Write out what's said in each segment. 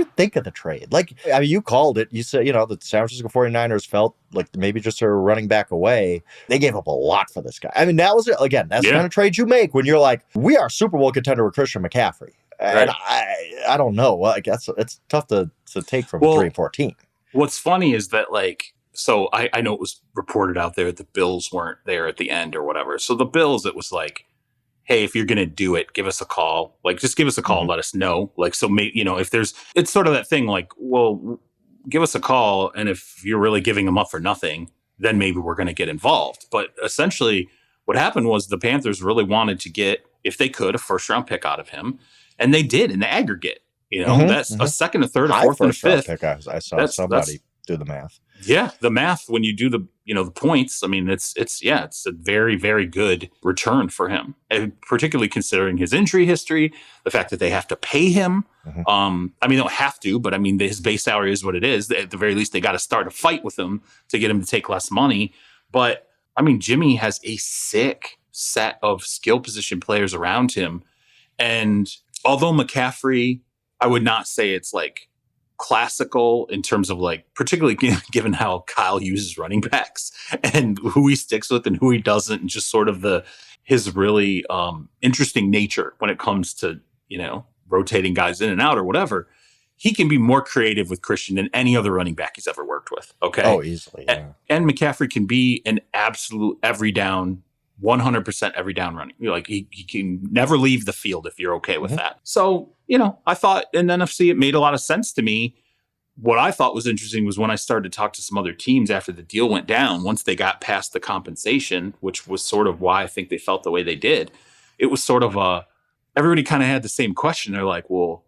you think of the trade? Like, I mean, you called it. You said, the San Francisco 49ers felt like maybe just are running back away. They gave up a lot for this guy. I mean, that was, again, that's the kind of trade you make when you're like, we are Super Bowl contender with Christian McCaffrey. And I don't know. Well, I guess it's tough to take from 3-14. What's funny is that, like, so I know it was reported out there that the Bills weren't there at the end or whatever. So the Bills, it was like, hey, if you're going to do it, give us a call. Like, just give us a call and let us know. Like, so, if there's, it's sort of that thing like, well, give us a call. And if you're really giving them up for nothing, then maybe we're going to get involved. But essentially what happened was the Panthers really wanted to get, if they could, a first round pick out of him. And they did in the aggregate. That's a second, a third, a fourth, and a fifth. Pick. I saw somebody do the math. Yeah, the math when you do the the points. I mean, it's a very, very good return for him, and particularly considering his injury history, the fact that they have to pay him. I mean, they don't have to, but I mean, his base salary is what it is. At the very least, they got to start a fight with him to get him to take less money. But I mean, Jimmy has a sick set of skill position players around him, and although McCaffrey, I would not say it's like classical in terms of like, particularly given how Kyle uses running backs and who he sticks with and who he doesn't, and just sort of his really interesting nature when it comes to, rotating guys in and out or whatever. He can be more creative with Christian than any other running back he's ever worked with. Okay. Oh, easily. Yeah. And McCaffrey can be an absolute every down, 100% every down running. Like he can never leave the field if you're okay with that. So, I thought in NFC, it made a lot of sense to me. What I thought was interesting was when I started to talk to some other teams after the deal went down, once they got past the compensation, which was sort of why I think they felt the way they did. It was sort of everybody kind of had the same question. They're like, well,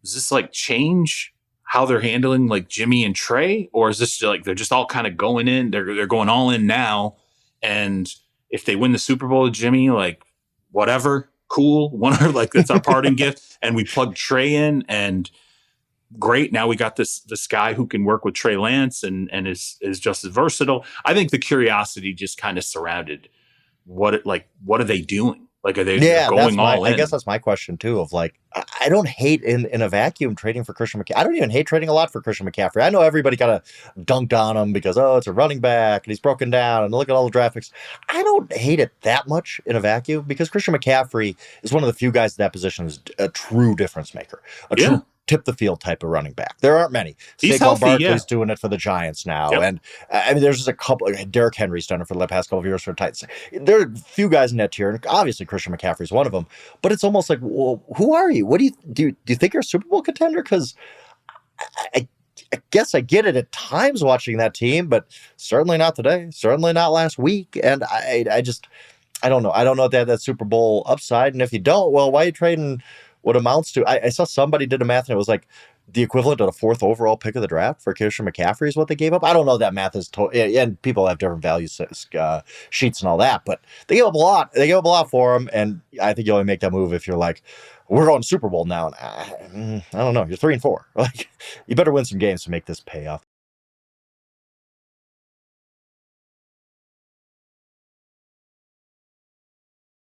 does this like change how they're handling like Jimmy and Trey? Or is this like, they're just all kind of going in, they're going all in now. And if they win the Super Bowl with Jimmy, like whatever, cool. Like that's our parting gift. And we plug Trey in and great. Now we got this guy who can work with Trey Lance and is just as versatile. I think the curiosity just kind of surrounded what are they doing? Like, are they going all in? I guess that's my question too, of like, I don't hate in a vacuum trading for Christian McCaffrey. I don't even hate trading a lot for Christian McCaffrey. I know everybody kind of dunked on him because, it's a running back and he's broken down and look at all the draft picks. I don't hate it that much in a vacuum because Christian McCaffrey is one of the few guys in that position who's a true difference maker, true tip the field type of running back. There aren't many. He's healthy, Barkley's doing it for the Giants now. Yep. And I mean, there's just a couple. Derrick Henry's done it for the past couple of years for the Titans. There are a few guys in that tier, and obviously Christian McCaffrey's one of them. But it's almost like, well, who are you? What do you think you're a Super Bowl contender? Because I guess I get it at times watching that team, but certainly not today. Certainly not last week. And I don't know. I don't know if they have that Super Bowl upside. And if you don't, well, why are you trading what amounts to? I saw somebody did a math and it was like the equivalent of the 4th overall pick of the draft for Christian McCaffrey is what they gave up. I don't know that math is and people have different value sheets and all that, but they gave up a lot. They gave up a lot for him, and I think you only make that move if you're like, we're going Super Bowl now. And I don't know. You're 3-4. Like, you better win some games to make this pay off.